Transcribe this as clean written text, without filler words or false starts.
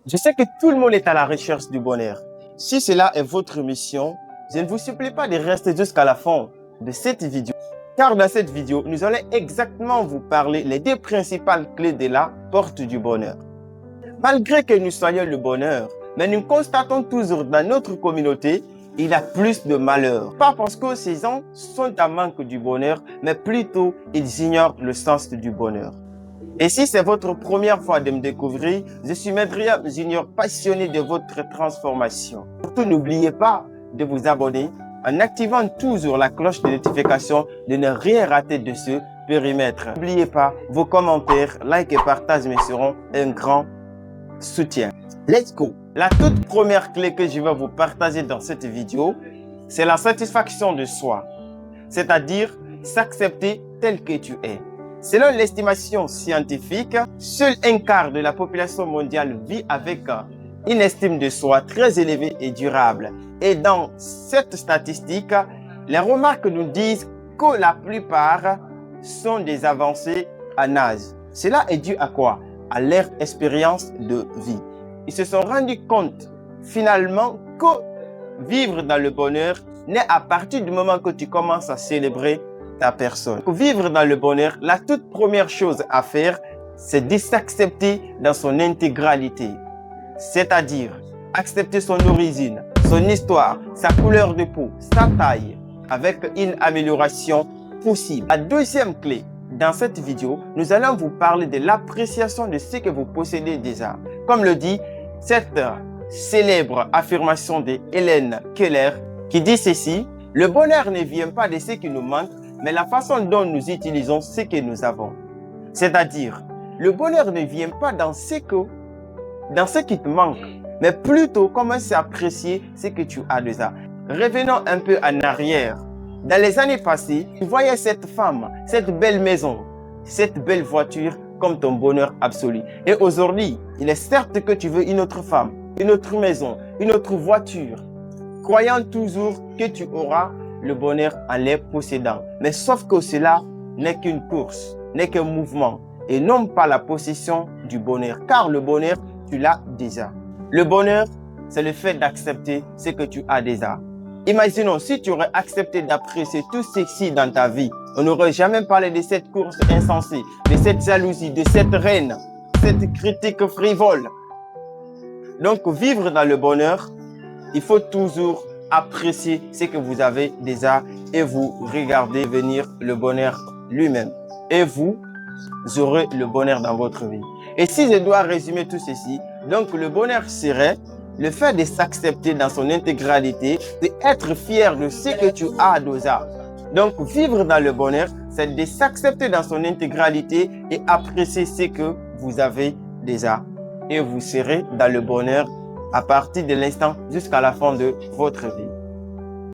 Je sais que tout le monde est à la recherche du bonheur. Si cela est votre mission, je ne vous supplie pas de rester jusqu'à la fin de cette vidéo. Car dans cette vidéo, nous allons exactement vous parler les deux principales clés de la porte du bonheur. Malgré que nous soyons le bonheur, mais nous constatons toujours dans notre communauté, il y a plus de malheur. Pas parce que ces gens sont en manque du bonheur, mais plutôt ils ignorent le sens du bonheur. Et si c'est votre première fois de me découvrir, je suis Medria Junior, passionné de votre transformation. Surtout, n'oubliez pas de vous abonner en activant toujours la cloche de notification de ne rien rater de ce périmètre. N'oubliez pas, vos commentaires, likes et partages me seront un grand soutien. Let's go! La toute première clé que je vais vous partager dans cette vidéo, c'est la satisfaction de soi. C'est-à-dire s'accepter tel que tu es. Selon l'estimation scientifique, seul un quart de la population mondiale vit avec une estime de soi très élevée et durable. Et dans cette statistique, les remarques nous disent que la plupart sont des avancées en âge. Cela est dû à quoi? À leur expérience de vie. Ils se sont rendus compte finalement que vivre dans le bonheur n'est à partir du moment que tu commences à célébrer ta personne. Pour vivre dans le bonheur, la toute première chose à faire, c'est de s'accepter dans son intégralité. C'est-à-dire accepter son origine, son histoire, sa couleur de peau, sa taille, avec une amélioration possible. La deuxième clé, dans cette vidéo, nous allons vous parler de l'appréciation de ce que vous possédez déjà. Comme le dit cette célèbre affirmation de Helen Keller, qui dit ceci: le bonheur ne vient pas de ce qui nous manque, mais la façon dont nous utilisons ce que nous avons. C'est-à-dire, le bonheur ne vient pas dans ce qui te manque, mais plutôt comment apprécier ce que tu as déjà. Revenons un peu en arrière. Dans les années passées, tu voyais cette femme, cette belle maison, cette belle voiture comme ton bonheur absolu. Et aujourd'hui, il est certes que tu veux une autre femme, une autre maison, une autre voiture, croyant toujours que tu auras le bonheur en les possédant. Mais sauf que cela n'est qu'une course, n'est qu'un mouvement et non pas la possession du bonheur. Car le bonheur, tu l'as déjà. Le bonheur, c'est le fait d'accepter ce que tu as déjà. Imaginons si tu aurais accepté d'apprécier tout ceci dans ta vie. On n'aurait jamais parlé de cette course insensée, de cette jalousie, de cette haine, cette critique frivole. Donc, vivre dans le bonheur, il faut toujours apprécier ce que vous avez déjà et vous regardez venir le bonheur lui-même. Et vous aurez le bonheur dans votre vie. Et si je dois résumer tout ceci, donc le bonheur serait le fait de s'accepter dans son intégralité, d'être fier de ce que tu as déjà. Donc vivre dans le bonheur, c'est de s'accepter dans son intégralité et apprécier ce que vous avez déjà. Et vous serez dans le bonheur à partir de l'instant jusqu'à la fin de votre vie.